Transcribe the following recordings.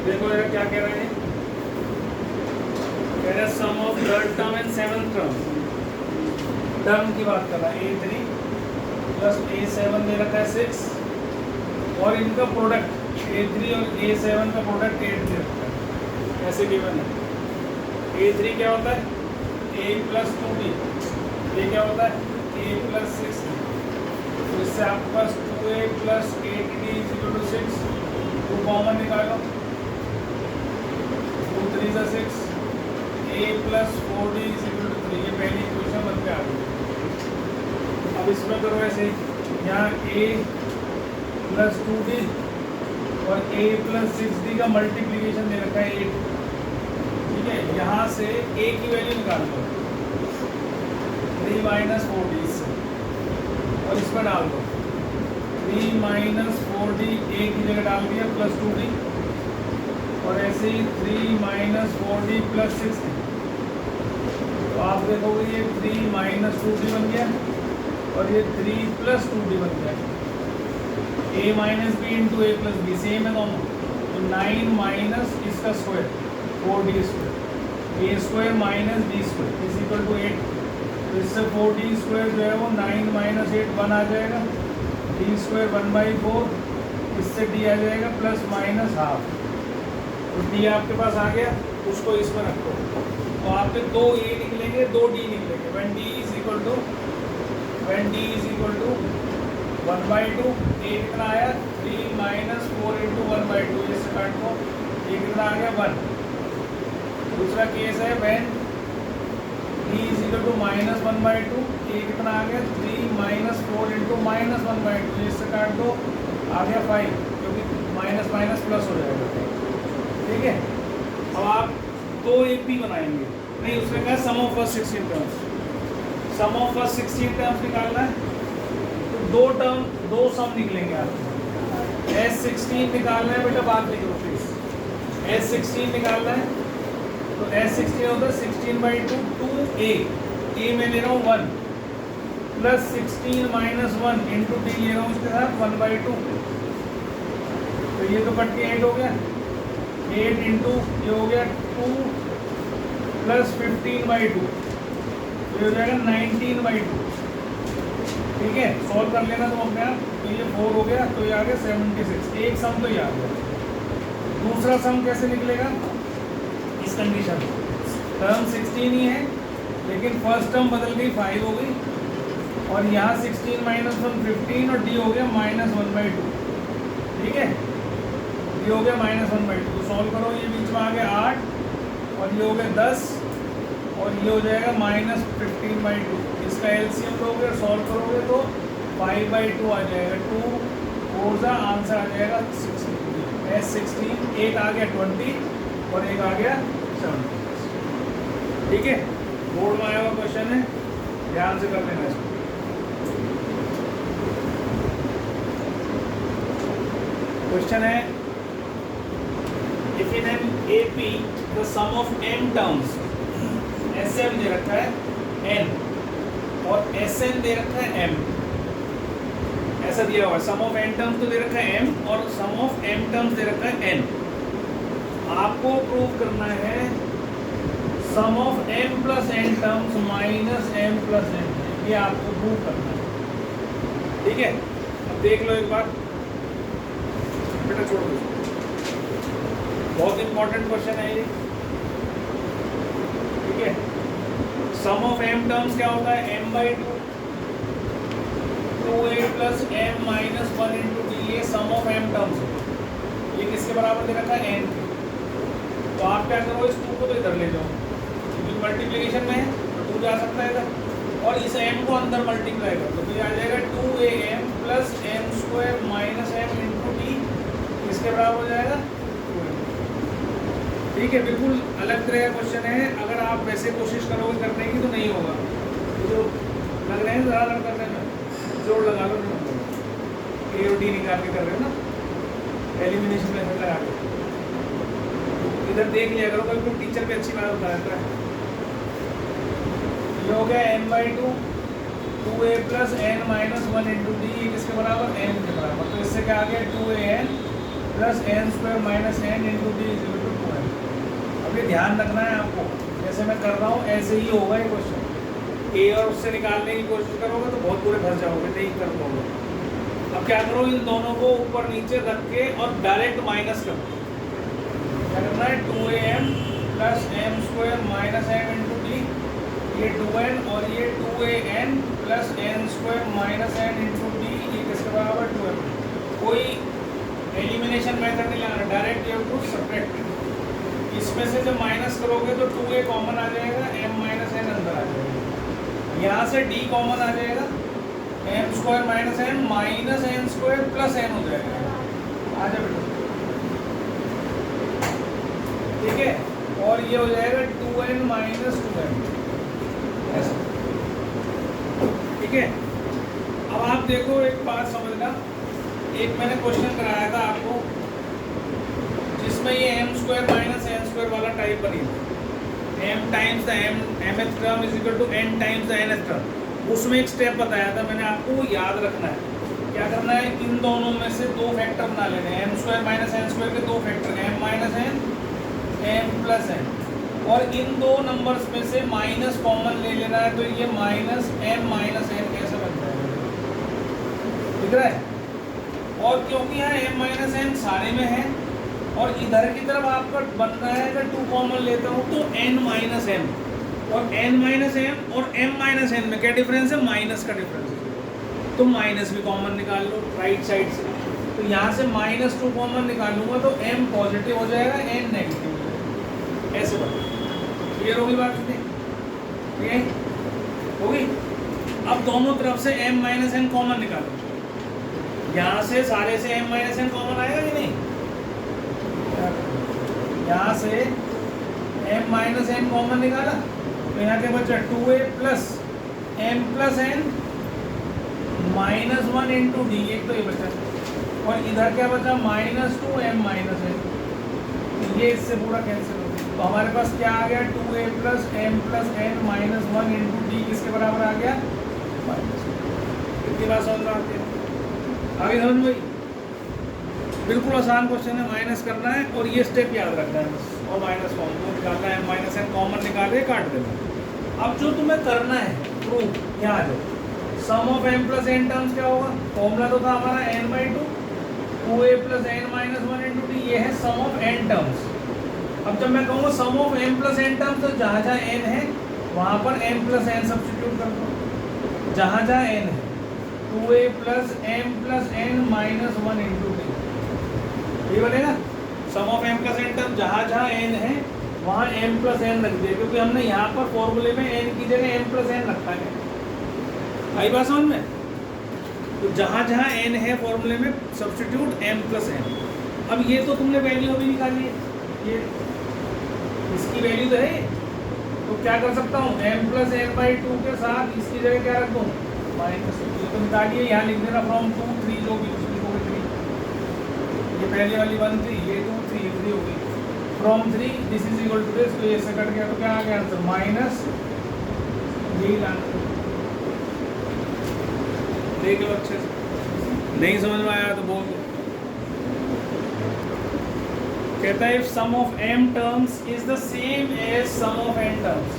देखो ये क्या कह रहे हैं, कह रहे sum of third term and seventh term, term की बात कर रहा है A3 प्लस A7 दे रखा है 6 और इनका प्रोडक्ट A3 और A7 का प्रोडक्ट 8 दे रखा है, ऐसे गिवन है। A3 क्या होता है A प्लस 2B, ये क्या होता है A प्लस 6D, तो इससे आपके पास 2A plus 8D is equal to 6, 2 common निकालो, 2 3 सा 6, A plus 4D is equal to 3, ये पहली इक्वेशन बन के आ गई। अब इसमें करो ऐसे, यहाँ A प्लस 2D और A प्लस 6D का मल्टीप्लीकेशन दे रखा है 8, ठीक है। यहाँ से A की वैल्यू निकाल दो 3 माइनस 4D से, और इसमें डाल दो 3 माइनस 4D A की जगह डाल दिया प्लस 2D, और ऐसे ही 3 माइनस 4D प्लस 6D, तो आप देखोगे ये 3 माइनस 2D बन गया और ये 3 प्लस 2D बन गया। A minus B into A plus B same है दोनों, तो 9 माइनस इसका square 4D square, A square minus B square is equal to 8, तो इससे 4D स्क्वायर जो है वो 9 माइनस 8 1 आ जाएगा, D स्क्वायर 1/4, इससे D आ जाएगा प्लस माइनस हाफ, तो D आपके पास आ गया, उसको इसमें रखो, तो आपके 2 A निकलेंगे 2 D निकलेंगे। when D is equal to 1/2, A कितना आया 3 माइनस 4 इंटू 1/2, इससे काट को ये कितना आ गया 1। दूसरा केस है when D is equal to minus 1/2, A कितना आ गया 3 माइनस 4 इंटू माइनस 1/2, इससे काट दो आ गया 5, क्योंकि माइनस माइनस प्लस हो जाएगा, ठीक है। अब आप 2 AP बनाएंगे, नहीं उसमें क्या sum of first 16 terms, sum of first 16 terms निकालना है, तो दो सम निकलेंगे आपको। S16 निकालना है बेटा, बात लिखो प्लीज, S16 निकालना है, तो S16 होता है 16/2 2A, A में ले रहा हूँ 1 प्लस 16 माइनस 1 इंटू D ले रहा हूँ उसके साथ 1/2, तो ये तो कट के 8 हो गया, 8 इंटू ये हो गया 2 प्लस 15/2, ये हो जाएगा 19/2, ठीक है। सॉल्व कर लेना तुम अपने आप, तो ये 4 हो गया, तो ये आ गया 76, एक सम तो ये आ गया। दूसरा सम कैसे निकलेगा इस कंडीशन में, टर्म 16 ही है लेकिन फर्स्ट टर्म बदल गई 5 हो गई, और यहाँ 16 माइनस 1 15 और D हो गया माइनस 1/2, ठीक है, D हो गया माइनस 1/2, तो सॉल्व करो, ये बीच में आ गया 8 और ये हो गया 10 और ये हो जाएगा माइनस 15/2, इसका LCM लोगे और सॉल्व करोगे तो 5/2 आ जाएगा, 2 4 का आंसर आ जाएगा 16, S16, एक आ गया 20 और एक आ गया 70, ठीक है। बोर्ड में आया हुआ क्वेश्चन है, ध्यान से कर लेना इसको। क्वेश्चन है if in an AP the sum of m terms, SM दे रखा है n और SN दे रखा है m, ऐसा दिया हुआ है। सम ऑफ n टर्म्स तो दे रखा है m और सम ऑफ m टर्म्स दे रखा है n। आपको प्रूव करना है sum of m plus n terms minus m plus n, ये आपको प्रूव करना है, ठीक है। अब देख लो एक बार बेटा, छोड़ दो, बहुत इंपॉर्टेंट क्वेश्चन है ये, ठीक है। सम ऑफ m टर्म्स क्या होता है m/2 2A plus m minus 1 into D, ये सम ऑफ m टर्म्स है, ये किसके बराबर दे रखा है n, तो आप क्या करो इस 2 को तो इधर ले जाओ, क्योंकि मल्टीप्लिकेशन में है तो 2 जा सकता है इधर, और इस m को अंदर मल्टीप्लाई कर दो, तो ये आ जाएगा 2AM plus m square minus m into D, किसके बराबर हो जाएगा, ठीक है। बिल्कुल अलग तरह का क्वेश्चन है, अगर आप वैसे कोशिश करोगे करने की तो नहीं होगा, तो लग रहे हैं ज़्यादा करने में, जोड़ लगा लो, A और D निकाल के कर रहे हो ना, एलिमिनेशन मेथड लगा के, इधर देख लिया करो, कभी कोई टीचर भी अच्छी बात बता देता है। ये हो गया m/2 2A plus n minus 1 into D, किसके बराबर n के बराबर, तो इससे क्या आ गया 2AN plus n square minus n into d is equal to 2n। अब ये ध्यान रखना है आपको, जैसे मैं कर रहा हूँ ऐसे ही होगा ये क्वेश्चन। ए और उससे निकालने की कोशिश करोगे तो बहुत पूरे फंस जाओगे, नहीं कर पाओगे। अब क्या करो, इन दोनों को ऊपर नीचे रख के और डायरेक्ट माइनस करो। क्या करना है, 2am plus m square minus m into d, ये 2n और ये 2an plus n square minus n into d, ये किसके बराबर 2m। कोई एलिमिनेशन मेथड नहीं लगाना, डायरेक्ट ये टू सब्ट्रैक्ट। इसमें से जब माइनस करोगे तो 2a कॉमन आ जाएगा, m माइनस एन अंदर आ जाएगा, यहाँ से d कॉमन आ जाएगा, m square minus n minus n square plus n हो जाएगा। आ जाए बेटा, ठीक है। और ये हो जाएगा 2n माइनस 2m, ऐसा, ठीक है। अब आप देखो एक बात समझना, एक मैंने क्वेश्चन कराया था आपको जिसमें ये m square minus n square वाला टाइप बनी थी, m times the mth term is equal to n times the nth term. उसमें एक स्टेप बताया था मैंने आपको, वो याद रखना है। क्या करना है, इन दोनों में से दो फैक्टर बना लेने हैं, m square minus n square के दो factor, m minus n, m plus n, और इन दो नंबर्स में से माइनस कॉमन ले लेना है, तो ये माइनस एम माइनस एन कैसे बन जाएगा, दिख रहा है। और क्योंकि यहाँ एम माइनस एन सारे में है और इधर की तरफ आपका बन रहा है, अगर 2 कॉमन लेता हूँ तो एन माइनस एम, और एन माइनस एम और एम माइनस एन में क्या डिफरेंस है, माइनस का डिफरेंस है। तो माइनस भी कॉमन निकाल लो राइट साइड से, तो यहाँ से -2 कॉमन निकालूंगा तो m पॉजिटिव हो जाएगा, n नेगेटिव हो जाएगा, ऐसे बना। क्लियर होगी बात, ठीक है, होगी। अब दोनों तरफ से m माइनस एन कॉमन निकालो, यहाँ से सारे से m माइनस एन कॉमन आएगा कि नहीं, यहाँ से m माइनस एन कॉमन निकाला तो यहाँ के बचा 2a plus m plus n -1 into d, एक तो ये बचा, और इधर क्या बचा -2 m माइनस एन, ये इससे पूरा कैंसिल हो गया। तो हमारे पास क्या आ गया, 2a plus m plus n -1 into d किसके बराबर आ गया, माइनस। कितनी बात समझ में आती है, आगे समझ में? बिल्कुल आसान क्वेश्चन है, माइनस करना है और ये स्टेप याद रखना है बस, और माइनस फॉर्म को निकालना है, माइनस एन कॉमन निकाल के काट देना। अब जो तुम्हें करना है प्रूफ, यहाँ आ जाओ, sum of m plus n terms क्या होगा, फॉर्मूला तो था हमारा n/2 2a plus n minus 1 into d, ये है सम ऑफ n टर्म्स। अब जब मैं कहूँगा sum of m plus n terms, तो जहाँ जहाँ n है वहाँ पर m प्लस एन सब्स्टिट्यूट कर दो, जहाँ जहाँ n है 2a plus m plus n minus 1 into d, ये बनेगा sum of m plus n term. जहाँ जहाँ n है वहाँ m प्लस एन रख दिया, क्योंकि हमने यहाँ पर फॉर्मूले में n की जगह m प्लस एन रखा है। आई बात समझ में? तो जहाँ जहाँ n है फॉर्मूले में सब्स्टिट्यूट m प्लस एन। अब ये तो तुमने वैल्यू अभी निकाली है, ये इसकी वैल्यू तो है, तो क्या कर सकता हूँ, m प्लस n/2 के साथ इसकी जगह क्या रख दूँ, माइनस। ये तो निकालिए, यहाँ लिख देना फ्रॉम 2 3 जो भी लिखोगे 3, ये पहले वाली 1 3, ये 2 3 3 होगी, from 3 this is equal to this, तो ये से कट गया, तो क्या आ गया आंसर, माइनस डी आंसर। देख लो अच्छे से, नहीं समझ में आया तो बोल दो। कहता है if sum of m terms is the same as sum of n terms,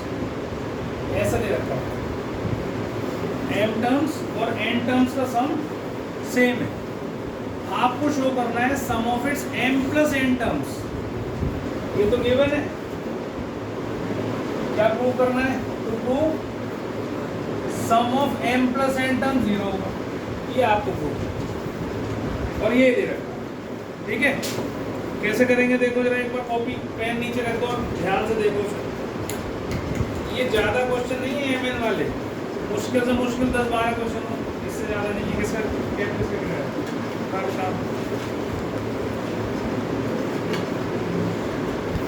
ऐसा दे रखा है, m टर्म्स और n टर्म्स का सम सेम है, आपको शो करना है sum of its m plus n terms, ये तो गिवन है। क्या प्रूव करना है, to prove sum of m plus n term 0 होगा, ये आपको प्रूव, और ये दे रखा, ठीक है। कैसे करेंगे देखो जरा एक बार, कॉपी पेन नीचे रख दो और ध्यान से देखो। ये ज़्यादा क्वेश्चन नहीं है mn वाले, मुश्किल से मुश्किल 10-12 क्वेश्चन हो, इससे ज़्यादा नहीं है।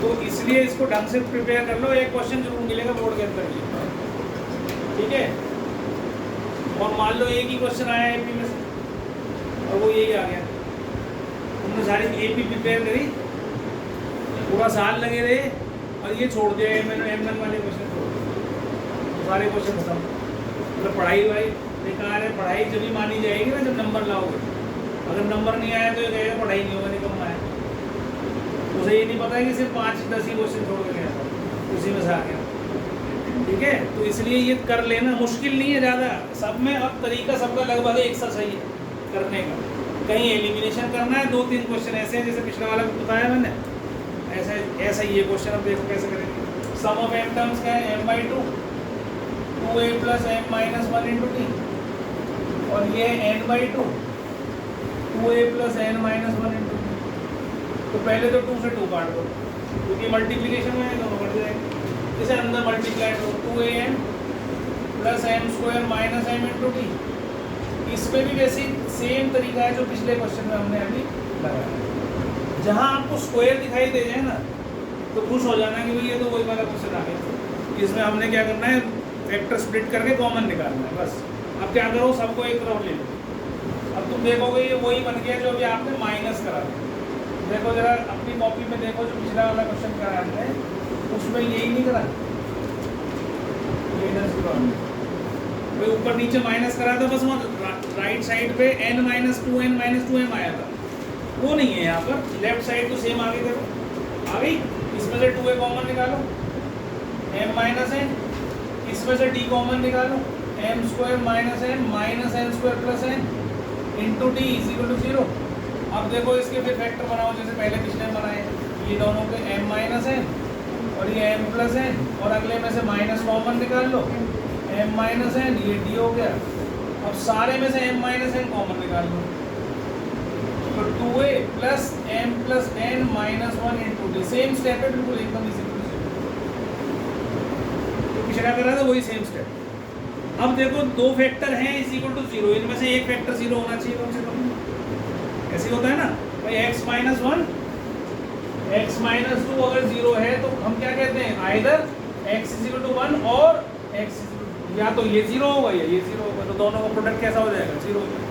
तो इसलिए इसको ढंग से प्रिपेयर कर लो, एक क्वेश्चन जरूर मिलेगा बोर्ड के अंदर ही, ठीक है। और मान लो एक ही क्वेश्चन आया एपी में से और वो यही आ गया, तुमने सारी एपी प्रिपेयर करी, पूरा साल लगे रहे और ये छोड़ दिया, मैंने एमएन वाले क्वेश्चन छोड़ दिए, सारे क्वेश्चन खत्म। मतलब पढ़ाई भाई बेकार है, पढ़ाई जब भी मानी जाएगी ना जब नंबर लाओगे, अगर नंबर नहीं आया तो ये कहेगा पढ़ाई नहीं होगा, निकम्मा है। उसे ये नहीं पता है कि सिर्फ 5-10 ही क्वेश्चन छोड़ के गया था, उसी में से आ गया। ठीक है, तो इसलिए ये कर लेना, मुश्किल नहीं है ज़्यादा सब में। अब तरीका सबका लगभग एक सा सही है करने का। कहीं एलिमिनेशन करना है, 2-3 क्वेश्चन ऐसे हैं जैसे पिछला वाला बताया मैंने, ऐसा ही ये क्वेश्चन। अब देखो कैसे करेंगे। सम ऑफ m टर्म्स क्या है, m/2 2a + m - 1 × t, और ये n/2 2a + n - 1 × t। तो पहले तो 2 से 2 काट दो, क्योंकि मल्टीप्लिकेशन में दोनों कट जाएंगे। जैसे अंदर मल्टीप्लाई करो 2am + m² - m × t। इसमें भी वैसे सेम तरीका है जो पिछले क्वेश्चन में हमने अभी लगाया। जहाँ आपको स्क्वायर दिखाई दे जाए ना तो खुश हो जाना कि भाई ये तो वही वाला क्वेश्चन आ गया। इसमें हमने क्या करना है, फैक्टर स्प्लिट करके कॉमन निकालना है बस। अब क्या करो, सबको एक तरफ ले लो। अब तुम देखोगे ये वही बन गया जो अभी आपने माइनस करा। देखो जरा अपनी कॉपी में देखो, जो पिछला वाला क्वेश्चन करा हमने उसमें यही नहीं करा, भाई ऊपर नीचे माइनस करा था बस, वहाँ राइट साइड पे n - 2n - 2m आया था, वो नहीं है यहाँ पर। लेफ्ट साइड तो सेम आगे देखो, आ गई। इसमें से 2a कॉमन निकालो, m - n, इसमें से d कॉमन निकालो, m² - n -n² + n into d = 0। अब देखो इसके फिर फैक्टर बनाओ जैसे पहले पिछले बनाए, ये दोनों के m - n और ये m + n, और अगले में से माइनस कॉमन निकाल लो, m - n, ये d हो गया। अब सारे में से m - n कॉमन निकाल लो, तो 2a + m + n - 1 × d। Same step है बिल्कुल एकदम इसी तो पिछड़ा कर रहा था वही सेम स्टेप। अब देखो दो फैक्टर हैं = 0, इनमें से एक फैक्टर 0 होना चाहिए कम से कम। ऐसे होता है ना भाई, x - 1 x - 2 अगर 0 है तो हम क्या कहते हैं, आइदर x = 1 और x या तो ये 0 होगा या ये 0 होगा, तो दोनों का प्रोडक्ट कैसा हो जाएगा, 0 हो जाएगा।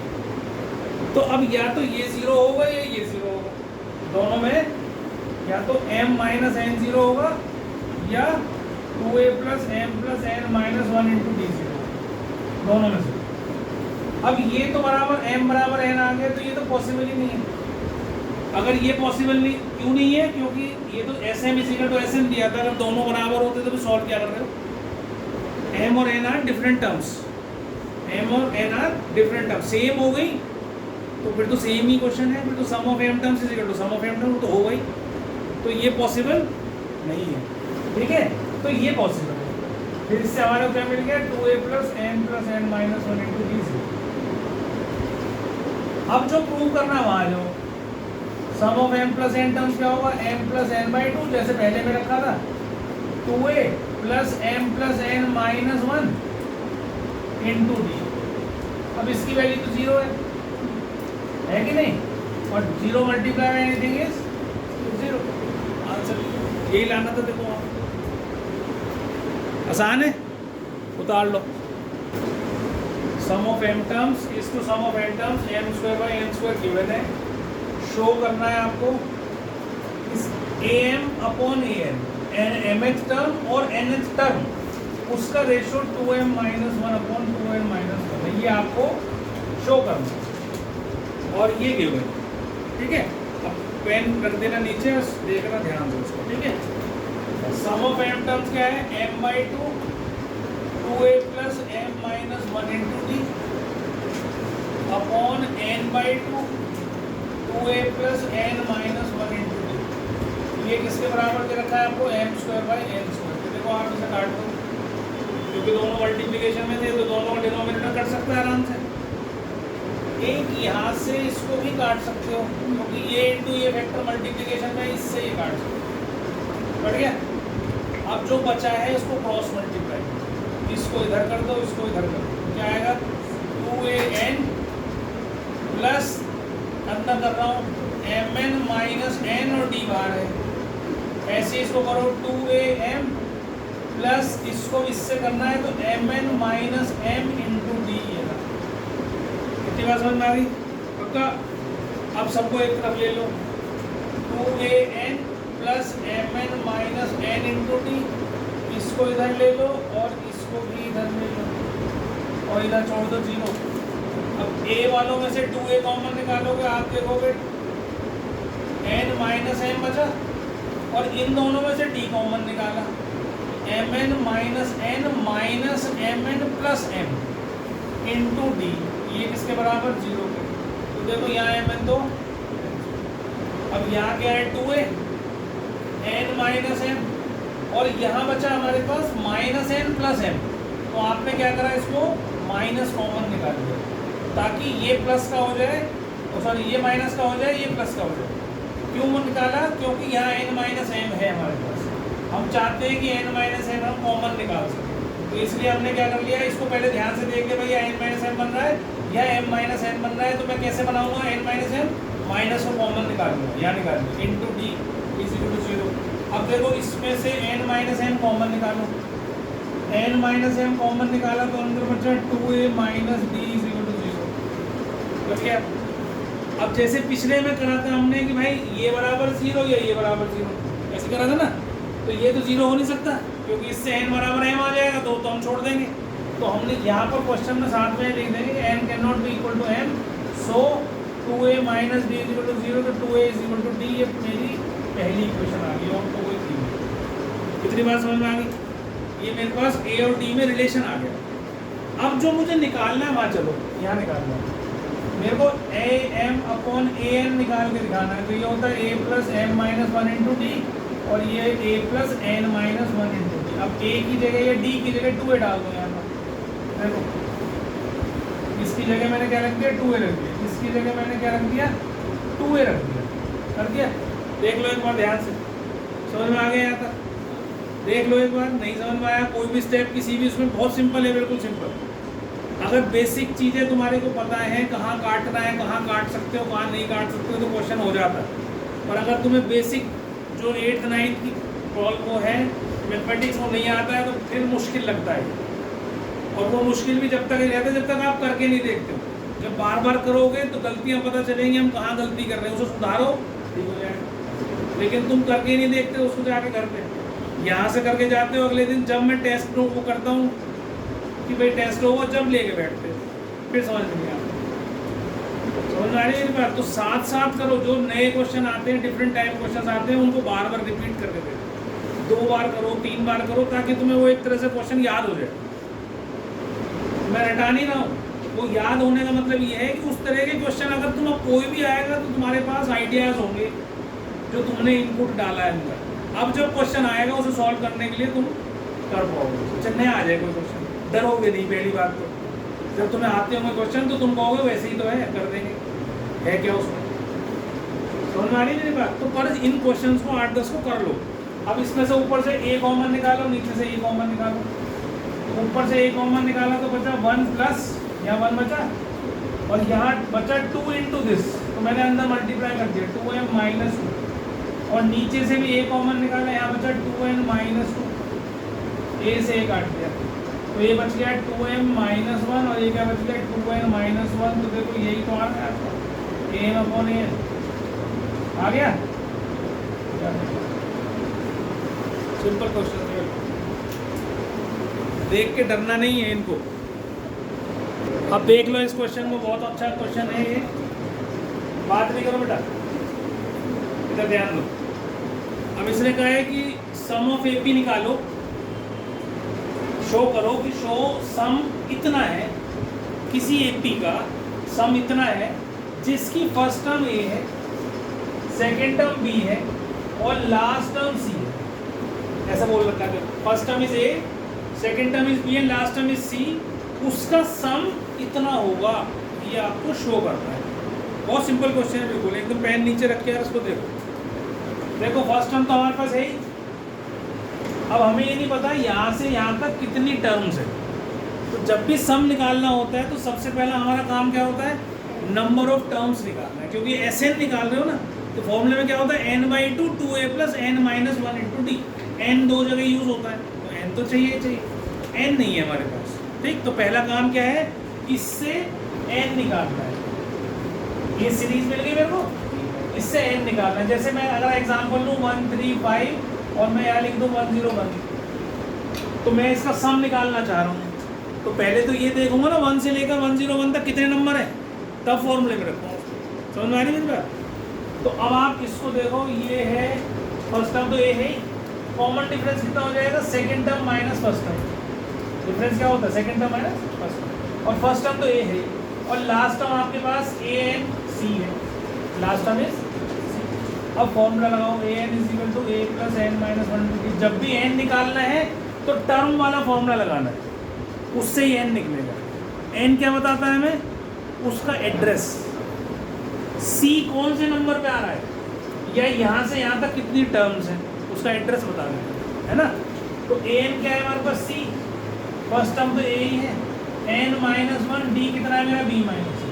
तो अब या तो ये 0 होगा या ये 0 होगा, दोनों में या तो m - n 0 होगा या 2a + m + n - 1 × d 0, दोनों में से। अब ये तो बराबर m = n आ गया, तो ये तो पॉसिबल ही नहीं है। अगर ये पॉसिबल नहीं, क्यों नहीं है, क्योंकि ये तो sm = sm दिया था। अगर दोनों बराबर होते तो सॉल्व क्या कर रहे हो, m और n are different terms, m और n are different terms, same हो गई तो फिर तो सेम ही क्वेश्चन है, फिर तो sum of m terms = sum of m terms तो हो गई। तो ये पॉसिबल नहीं है, ठीक है, तो ये पॉसिबल है। फिर इससे हमारा क्या मिल गया, 2a + m + n - 1 × d 0। अब जो प्रूव करना वहाँ जो सम ऑफ m + n टर्म्स क्या होगा, m + n/2 जैसे पहले में रखा था, 2a + m + n - 1 × d। अब इसकी वैल्यू तो 0 है कि नहीं, और 0 × एनीथिंग इज 0। आंसर यही लाना था। देखो आसान है, उतार लो। Sum of m terms = sum of n terms, m² / n² given है। शो करना है आपको इस am/an mth टर्म और nth टर्म, उसका रेशो 2m - 1/2m - 1 ये आपको शो करना है, और ये गिवन, ठीक है। अब पेन रख देना नीचे, देखना ध्यान दो उसको, ठीक है। सम ऑफ m टर्म्स क्या है, m/2 2a + m - 1 × d upon n/2 2a + n - 1 × d। ये किसके बराबर दे रखा है आपको, m² / n²। तो देखो आप इसे काट दो, क्योंकि दोनों मल्टीप्लिकेशन में थे तो दोनों का डिनोमिनेटर कट सकता है आराम से। एक यहाँ से इसको भी काट सकते हो, क्योंकि ये इंटू ये वेक्टर मल्टीप्लिकेशन में, इससे ये काट सकते हो, बढ़ गया। अब जो बचा है इसको क्रॉस मल्टीप्लाई, इसको इधर कर दो, इसको इधर कर दो, क्या आएगा, 2an प्लस अंदर कर रहा हूँ mn - n और d बाहर है, ऐसे इसको करो 2am प्लस इसको इससे करना है तो mn - m × d। कितनी बात समझ में आ गई, पक्का। अब सबको एक तरफ ले लो, 2an plus mn - n × d, इसको इधर ले लो और इसको भी इधर ले लो, और इधर छोड़ दो 0। अब ए वालों में से 2a कॉमन निकालोगे, आप देखोगे n माइनस m बचा, और इन दोनों में से d कॉमन निकाला, mn minus n minus mn plus m into d, ये किसके बराबर 0 के। तो देखो यहाँ mn तो, अब यहाँ क्या है 2a n माइनस m, और यहाँ बचा हमारे पास माइनस n प्लस m। तो आपने क्या करा, इसको माइनस कॉमन निकाल दिया ताकि ये प्लस का हो जाए, सॉरी ये माइनस का हो जाए, ये प्लस का हो जाए। क्यों निकाला, क्योंकि यहाँ n माइनस m है हमारे पास, हम चाहते हैं कि n माइनस m हम कॉमन निकाल सकें, तो इसलिए हमने क्या कर लिया, इसको पहले ध्यान से देख लिया भैया n माइनस m बन रहा है या m माइनस n बन रहा है, तो मैं कैसे बनाऊंगा, n माइनस m माइनस को कॉमन निकाल लूँगा, यहाँ निकाल लूँ into d is equal to 0। अब देखो इसमें से n माइनस m कॉमन निकालो, n माइनस m कॉमन निकाला तो अंदर बचा 2a minus d is equal to 0। तो क्या, अब जैसे पिछले में करा था हमने कि भाई ये बराबर 0 या ये बराबर 0, ऐसे करा था ना, तो ये तो 0 हो नहीं सकता क्योंकि इससे n बराबर m आ जाएगा, तो हम छोड़ देंगे। तो हमने यहाँ पर क्वेश्चन में साथ में लिख देंगे n can not be equal to m, so 2a minus d is equal to 0, तो 2a is equal to D, ये मेरी पहली इक्वेशन आ गई, और तो कोई थी। कितनी बार समझ में आ गई, ये मेरे पास a और d में रिलेशन आ गया। अब जो मुझे निकालना है वहाँ चलो, यहाँ निकालना है मेरे को a m upon a n निकाल के दिखाना है, तो ये होता है a plus m minus 1 into D, और ये a plus n minus 1 into D. अब a की जगह या d की जगह 2a डाल दो यहाँ पर, देखो इसकी जगह मैंने क्या रख दिया, 2a रख दिया, इसकी जगह मैंने क्या रख दिया, 2a रख दिया, कर दिया। देख लो एक बार ध्यान से, समझ में आ गया यहाँ तक, देख लो एक बार, नहीं समझ में आया कोई भी स्टेप किसी भी उसमें, बहुत सिंपल है, बिल्कुल सिंपल। अगर बेसिक चीज़ें तुम्हारे को पता है, कहाँ काटना है, कहाँ काट सकते हो, कहाँ नहीं काट सकते हो, तो क्वेश्चन हो जाता है। पर अगर तुम्हें बेसिक जो 8th 9th की वो है मैथमेटिक्स वो नहीं आता है, तो फिर मुश्किल लगता है, और वो मुश्किल भी जब तक ही रहता है जब तक आप करके नहीं देखते हो। जब बार बार करोगे तो गलतियाँ पता चलेंगी, हम कहाँ गलती कर रहे हैं, उसे सुधारो, ठीक हो जाएगा। लेकिन तुम करके नहीं देखते उसको जाके करते, यहाँ से करके जाते हो, अगले दिन जब मैं टेस्ट वो करता हूँ कि भाई टेस्ट होगा, जब लेके बैठते फिर समझ नहीं आता, समझ में आ रही है बात। तो साथ साथ करो, जो नए क्वेश्चन आते हैं, डिफरेंट टाइप क्वेश्चन आते हैं, उनको बार बार रिपीट करके देखो, 2 बार करो, 3 बार करो, ताकि तुम्हें वो एक तरह से क्वेश्चन याद हो जाए। मैं रटा नहीं रहा हूँ, वो याद होने का मतलब ये है कि उस तरह के क्वेश्चन अगर तुम्हें कोई भी आएगा तो तुम्हारे पास आइडियाज़ होंगे जो तुमने इनपुट डाला है अंदर। अब जब क्वेश्चन आएगा उसे सॉल्व करने के लिए तुम कर पाओगे, चलने आ जाए कोई क्वेश्चन, डरोगे नहीं। पहली बात तो जब तुम्हें आते होंगे क्वेश्चन तो तुम कहोगे वैसे ही तो है, कर देंगे, है क्या उसमें, समझ में आ रही मेरी बात। तो पर इन क्वेश्चंस को 8-10 को कर लो। अब इसमें से ऊपर से a कॉमन निकालो, नीचे से a कॉमन निकालो, तो ऊपर से a कॉमन निकाला तो बचा 1 प्लस, यहाँ 1 बचा, और यहाँ बचा 2 इंटू दिस, तो मैंने अंदर मल्टीप्लाई कर दिया 2m माइनस 2, और नीचे से भी a कॉमन निकाला, यहाँ बचा 2n माइनस 2, a से a काट दिया, तो ये बच गया 2m माइनस 1, और ये क्या बच गया 2n माइनस 1। तो देखो यही तो आ गया आपका am अपॉन a आ गया, सिंपल क्वेश्चन है, देख के डरना नहीं है इनको। अब देख लो इस क्वेश्चन को, बहुत अच्छा क्वेश्चन है ये, बात नहीं करो बेटा, इधर ध्यान दो। अब इसने कहा है कि सम ऑफ एपी निकालो, शो करो कि शो सम इतना है, किसी एपी का सम इतना है जिसकी फर्स्ट टर्म ए है, सेकेंड टर्म बी है और लास्ट टर्म सी है, ऐसा बोल रखा है। First term is a, second term is b and last term is c, उसका सम इतना होगा, ये आपको शो करता है। बहुत सिंपल क्वेश्चन है, बिल्कुल एकदम पेन नीचे रख के यार इसको देखो। देखो फर्स्ट टर्म तो हमारे पास है ही, अब हमें ये नहीं पता यहाँ से यहाँ तक कितनी टर्म्स है, तो जब भी सम निकालना होता है तो सबसे पहला हमारा काम क्या होता है, नंबर ऑफ टर्म्स निकालना है, क्योंकि SN निकाल रहे हो ना, तो फॉर्मूले में क्या होता है n/2 2a plus n minus 1 into D, n 2 जगह यूज होता है, तो n तो चाहिए चाहिए, n नहीं है हमारे पास, ठीक। तो पहला काम क्या है, इससे n निकालना है, ये सीरीज मिल गई मेरे को, इससे n निकालना है। जैसे मैं अगर एग्जाम्पल लूँ 1 3 5 और मैं यहाँ लिख दूँ 1 0 1, तो मैं इसका सम निकालना चाह रहा हूँ, तो पहले तो ये देखूंगा ना 1 से लेकर 101 तक कितने नंबर है, तब फॉर्मूले में रखूँगा। समझ में आ रही मेरी बात? तो अब आप इसको देखो, ये है फर्स्ट टर्म तो ए है ही, कॉमन डिफरेंस कितना हो जाएगा, second term minus first term. Difference क्या होता है, second term minus first term, और फर्स्ट टर्म तो ए है और लास्ट टर्म आपके पास ए एन सी है, लास्ट टर्म इज सी। अब फॉर्मूला लगाओ, a n is equal to a plus n minus 1, जब भी एन निकालना है तो टर्म वाला फॉर्मूला लगाना है, उससे ही एन निकलेगा। एन क्या बताता है हमें, उसका एड्रेस, सी कौन से नंबर पे आ रहा है, या यहाँ से यहाँ तक कितनी टर्म्स हैं, उसका एड्रेस बता दें, है ना। तो ए एन क्या है हमारे पास, सी, फर्स्ट टर्म तो ए ही है, एन माइनस 1, डी कितना है मेरा, बी माइनस ए।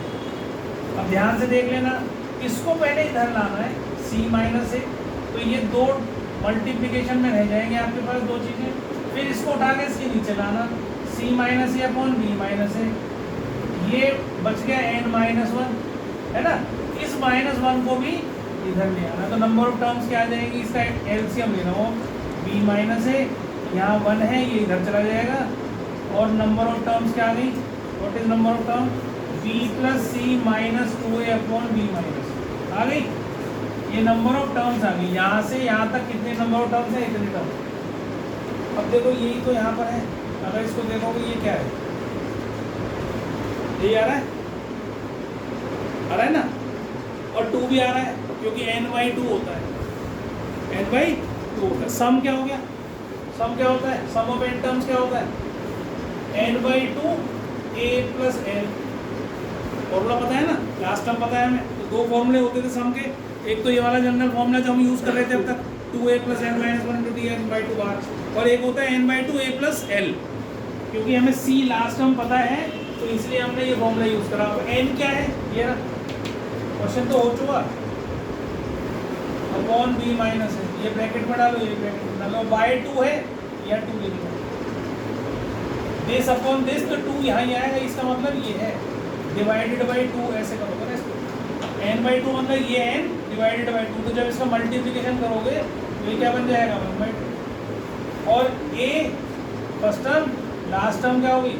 अब ध्यान से देख लेना, इसको पहले इधर लाना है, सी माइनस ए, तो ये दो मल्टीप्लिकेशन में रह जाएंगे आपके पास दो चीज़ें, फिर इसको उठा के इसके नीचे लाना, सी माइनस ए अपॉन बी माइनस ए, ये बच गया एन माइनस 1, है ना। इस माइनस 1 को भी इधर ले आना, तो नंबर ऑफ टर्म्स क्या आ जाएंगी, इसका एलसीएम लेना हो, बी माइनस ए, यहाँ 1 है, ये इधर चला जाएगा, और नंबर ऑफ टर्म्स क्या आ गई, what is number of term, b plus c minus 2a upon b minus आ गई। ये नंबर ऑफ टर्म्स आ गई, यहाँ से यहाँ तक कितने नंबर ऑफ टर्म्स है, इतने टर्म। अब देखो यही तो यहाँ पर है, अगर इसको देखोगे ये क्या है, ये आ रहा है, आ रहा है ना, और 2 भी आ रहा है क्योंकि n/2 होता है, n/2 होता है। सम क्या हो गया, सम क्या होता है, सम ऑफ n टर्म्स क्या होता है, n/2 a plus l। Formula पता है ना, लास्ट टर्म पता है हमें, तो दो फॉर्मूले होते थे सम के, एक तो ये वाला जनरल फॉर्मूला जो हम यूज़ कर रहे थे अब तक, 2a plus n minus 1 into n/2 बार, और एक होता है n/2 a प्लस l। क्योंकि हमें c लास्ट टर्म पता है तो इसलिए हमने ये फॉर्मूला यूज़ करा। अब n क्या है, ये ना क्वेश्चन तो हो चुका, अपॉन b माइनस है, ये ब्रैकेट में डालो, ये ब्रैकेट में डालो, बाय 2 है या 2 लिखना, दिस अपॉन दिस, तो 2 यहाँ ही आएगा, इसका मतलब ये है, डिवाइडेड बाई 2 ऐसे करोगे ना इसको, n/2 मतलब ये n डिवाइडेड बाई 2, तो जब इसका मल्टीप्लिकेशन करोगे तो ये क्या बन जाएगा, 1/2, और a first term, last term क्या होगी,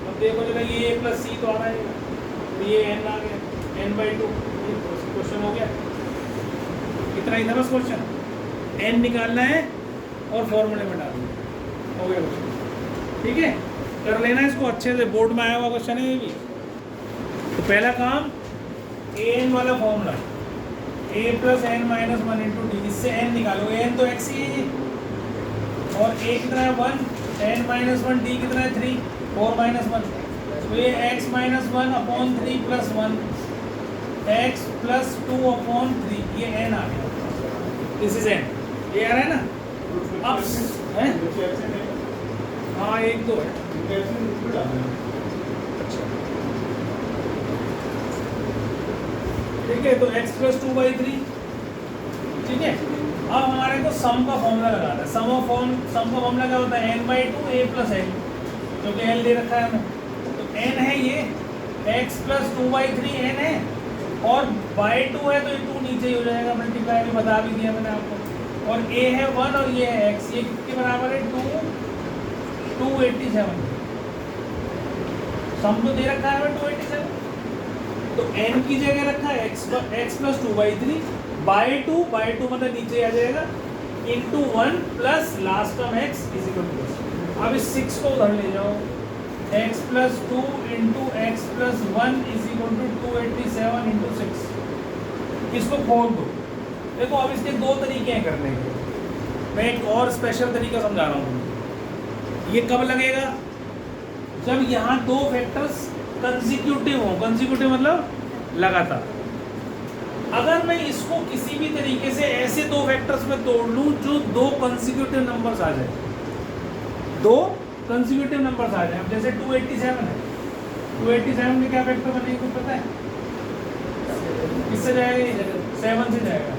अब देखो जरा ये a प्लस सी तो आ रहा है, तो ये n आ गया, n/2, क्वेश्चन हो गया, इतना ही था बस क्वेश्चन, n निकालना है और फॉर्मूले में डालना हो गया क्वेश्चन, ठीक है। कर लेना इसको अच्छे से, बोर्ड में आया हुआ क्वेश्चन है ये भी। तो पहला काम, ए एन वाला formula, a plus n minus 1 into d, इससे n निकालो, n तो x ही है, और a कितना है 1, n माइनस 1, d कितना है 3, 4 माइनस 1, तो ये x minus 1 upon 3 plus 1, x plus 2 upon 3, ये n आ गया, दिस इज n, ये आ रहा है ना। अब है, हाँ 1 2 है, ठीक है, तो x प्लस 2/3, ठीक है। अब हमारे को सम का फॉर्मूला लगाना है, सम का फॉर्मूला क्या होता है, n/2 a प्लस l, क्योंकि l दे रखा है हमें, तो n है ये, x प्लस 2/3 n है, और बाई 2 है तो ये 2 नीचे ही हो जाएगा, मल्टीप्लाई भी बता भी दिया मैंने आपको, और a है 1 और ये है x, ये किसके बराबर है 287, सम तो दे रखा है हमें 287, तो n की जगह रखा है x प्लस 2/3 बाई 2 मतलब नीचे आ जाएगा, into 1 plus last term x is equal to, अब इस 6 को उधर ले जाओ, x plus 2 into x plus 1 is equal to 287 into 6, इसको खोल दो। देखो अब इसके दो तरीके हैं करने के, मैं एक और स्पेशल तरीका समझा रहा हूँ। ये कब लगेगा, जब यहाँ दो फैक्टर्स कंसेक्यूटिव हो, कंसेक्यूटिव मतलब लगातार। अगर मैं इसको किसी भी तरीके से ऐसे दो फैक्टर्स में तोड़ लूँ जो दो कंसेक्यूटिव नंबर्स आ जाए, दो कंसेक्यूटिव नंबर्स आ जाए, अब जैसे 287 है, 287 के क्या फैक्टर बनेंगे कुछ पता है, किससे जाएगा, 7 से जाएगा,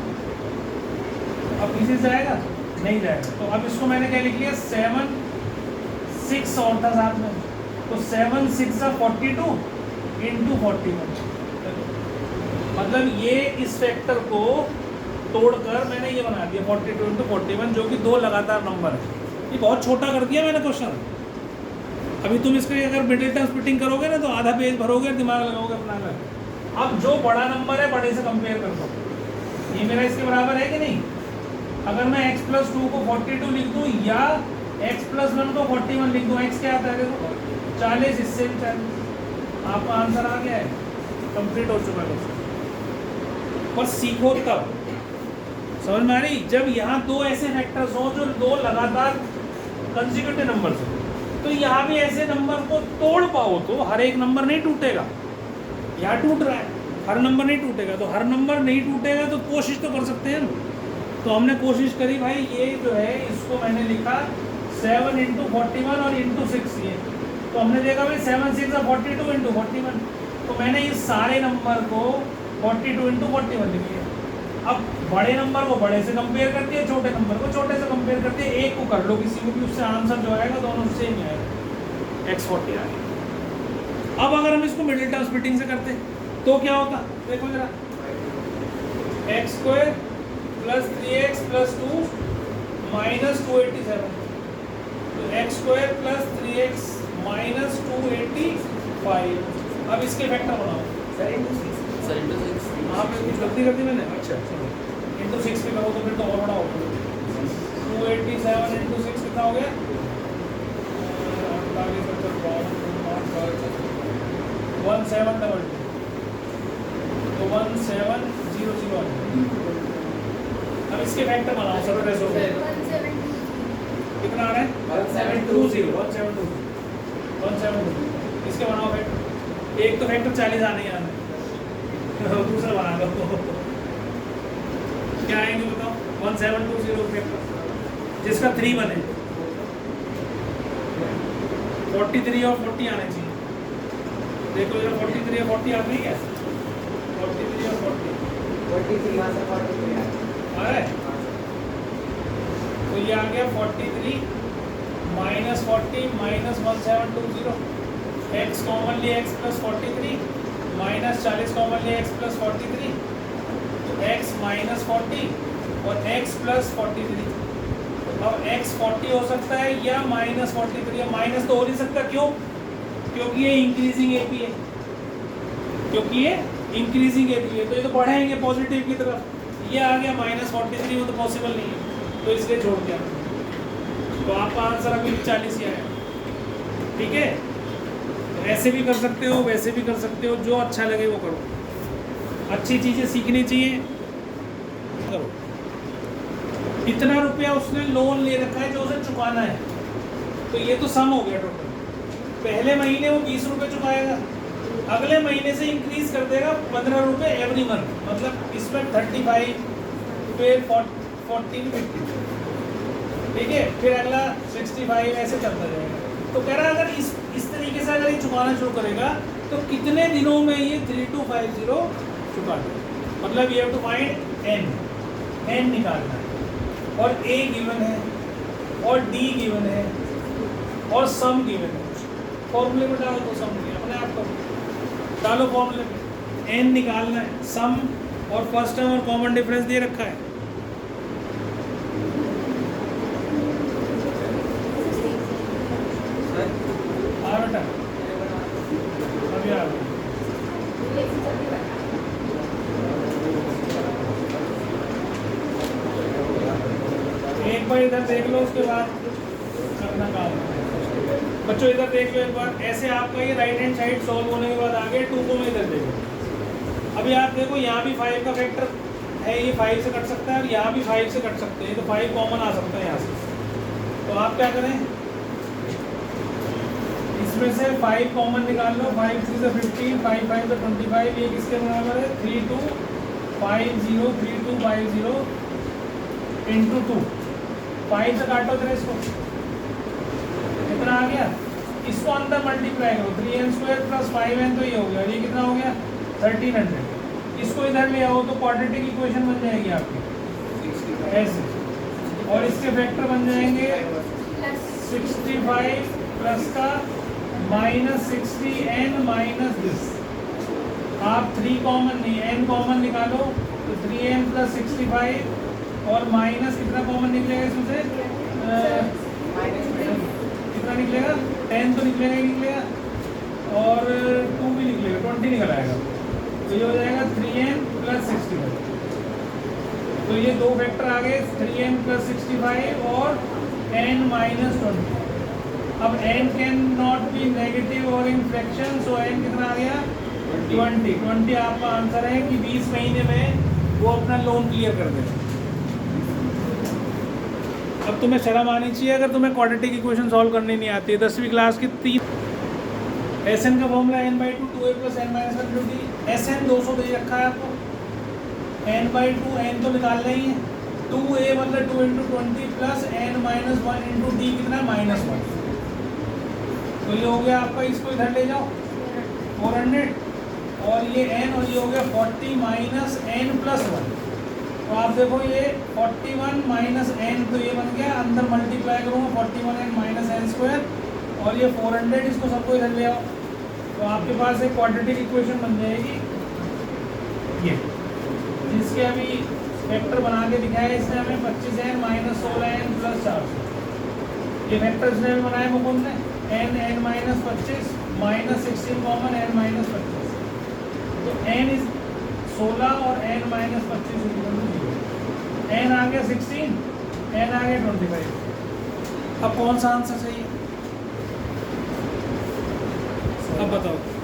अब किसी से जाएगा नहीं जाएगा, तो अब इसको मैंने क्या लिख लिया, 7 6 और था साथ में, तो 7 6 42 इंटू 41, मतलब ये इस फैक्टर को तोड़कर मैंने ये बना दिया 42 इंटू 41, जो कि दो लगातार नंबर है। ये बहुत छोटा कर दिया मैंने क्वेश्चन, अभी तुम इसके अगर मिडिल टर्म स्प्लिटिंग करोगे ना तो आधा पेज भरोगे, दिमाग लगाओगे अपना का। अब जो बड़ा नंबर है बड़े से कंपेयर कर दो, ये मेरा इसके बराबर है कि नहीं। अगर मैं x प्लस 2 को 42 लिख दूँ या x प्लस 1 को 41 लिख दूँ, x क्या आता है देखो 40, इससे भी 40। आपका आंसर आ गया है, कंप्लीट हो चुका है। बस सीखो तब समझ में आ रही। जब यहाँ दो ऐसे फैक्टर्स हो जो दो लगातार कंसेक्यूटिव नंबर्स हो, तो यहाँ भी ऐसे नंबर को तोड़ पाओ तो हर एक नंबर नहीं टूटेगा। यहाँ टूट रहा है, हर नंबर नहीं टूटेगा, तो हर नंबर नहीं टूटेगा तो कोशिश तो कर सकते हैं ना। तो हमने कोशिश करी भाई, ये जो है इसको मैंने लिखा 7 × 41 और × 6 ये, तो हमने देखा भाई 7 6 42 × 41, तो मैंने इस सारे नंबर को 42 × 41 लिख लिया। अब बड़े नंबर को बड़े से कंपेयर करती है, छोटे नंबर को छोटे से कंपेयर करती है, एक को कर लो किसी को भी, उससे आंसर जो आएगा दोनों सेम आएगा, x40 आ गया। अब अगर हम इसको मिडिल टर्म स्प्लिटिंग से करते तो क्या होता, देखो जरा, x² + 3x + 2 - 287, तो x² + 3x - 285। अब इसके फैक्टर बनाओ सर इंटू 6 हाँ पे कुछ गलती कर दी मैंने, अच्छा चलो × 6 पे करो तो फिर तो और बड़ा होगा। 287 × 6 कितना हो गया, 1722, तो 1700। अब इसके फैक्टर बनाओ सब रेसो कितना आ रहा है 1720, 1720। इसके बनाओ फैक्टर, एक तो फैक्टर 40 आने ही आना है, दूसरा बना दो क्या आएंगे बताओ। 1720 फैक्टर जिसका 3 बने, 43 और 40 आने चाहिए। देखो जरा 43 और 40 आते हैं क्या, 43 और 40 आ रहा है, तो ये आ गया 43 - 40 - 1720, x कॉमन लिए x + 43 - 40 कॉमन लिए x + 43, तो x - 40 और x + 43। अब x 40 हो सकता है या -43, या माइनस तो हो नहीं सकता, क्यों, क्योंकि ये इंक्रीजिंग एपी है, क्योंकि ये इंक्रीजिंग एपी है, तो ये तो बढ़ेंगे पॉजिटिव की तरफ। ये आ गया -43, वो तो पॉसिबल नहीं है, तो इसलिए छोड़ दिया। तो आपका आंसर अभी 40 ही आया, ठीक है। ऐसे भी कर सकते हो, वैसे भी कर सकते हो, जो अच्छा लगे वो करो। अच्छी चीज़ें सीखनी चाहिए, करो। इतना रुपया उसने लोन ले रखा है जो उसे चुकाना है, तो ये तो सम हो गया टोटल। पहले महीने वो 20 रुपये चुकाएगा, अगले महीने से इंक्रीज कर देगा 15 रुपये एवरी मंथ, मतलब इसमें 35, फिर 40, 50, ठीक है, फिर अगला 65, ऐसे चलता जाएगा। तो कह रहा है अगर इस तरीके से अगर ये चुकाना शुरू करेगा तो कितने दिनों में ये 3250 चुका देगा। मतलब ये टू फाइंड n निकालना है, और a गिवन है, और d गिवन है, और सम गिवन है। फॉर्मूले में डालो तो सम नहीं, अपने आप को डालो फॉर्मूले में, n निकालना है, सम और फर्स्ट टर्म और कॉमन डिफरेंस दे रखा है। बेटा अभी आ गया। एक बार इधर देख लो, उसके बाद करना काम। बच्चों इधर देख लो एक बार, ऐसे आपका ये राइट हैंड साइड सॉल्व होने के बाद आगे 2 को मैं इधर देखो। अभी आप देखो यहाँ भी 5 का फैक्टर है, ये 5 से कट सकता है, और यहाँ भी 5 से कट सकते हैं, तो 5 कॉमन आ सकता है यहाँ से। तो आप क्या करें, इसमें से 5 कॉमन निकाल लो। 5 3 से 15, 5 5 से 25, ये किसके बराबर है 3250, 3250 इंटू 2। 5 से काटो तेरे इसको, कितना आ गया, इसको अंदर मल्टीप्लाई करो, 3n² + 5n, तो ये हो गया, ये कितना हो गया 1300। इसको इधर ले आओ तो क्वाड्रेटिक इक्वेशन बन जाएगी आपकी ऐसे, और इसके फैक्टर बन जाएंगे 65 प्लस का -60n माइनस दिस। आप 3 कॉमन नहीं, n कॉमन निकालो, तो 3n + 65 और माइनस कितना कॉमन निकलेगा इसमें से, कितना निकलेगा 10 तो निकलेगा ही निकलेगा और 2 भी निकलेगा 20 निकल आएगा। तो ये हो जाएगा 3n + 65। तो ये दो फैक्टर आ गए 3n + 65 और n - 20। अब n can not B negative और इन फ्रैक्शन, सो n कितना आ गया 20 आपका आंसर है कि 20 महीने में वो अपना लोन क्लियर कर देगा। अब तुम्हें शर्म आनी चाहिए अगर तुम्हें क्वाड्रेटिक इक्वेशन सॉल्व करनी नहीं आती है। 10वीं क्लास की 3 Sn का formula n/2 2a + n - 1 × d। Sn 200 दे रखा है आपको, n/2 n तो निकालना ही है, 2a मतलब 2 × 20 + n - 1 × d कितना -1। तो ये हो गया आपका, इसको इधर ले जाओ 400 और ये n और ये हो गया 40 - n + 1। तो आप देखो ये 41 - n, तो ये बन गया, अंदर मल्टीप्लाई करूँगा 41n - n² और ये 400, इसको सबको इधर ले आओ तो आपके पास एक क्वाड्रेटिक इक्वेशन बन जाएगी ये, जिसके अभी वेक्टर बना के दिखाया है इसने हमें 25n - 16n + 400। ये वेक्टर इसने भी बनाए मुकुंद ने, n - 25 -16 कॉमन n - 25। तो n इज 16 और n - 25 0। n आ गया 16, n आ गया 25। अब कौन सा आंसर सही है अब बताओ।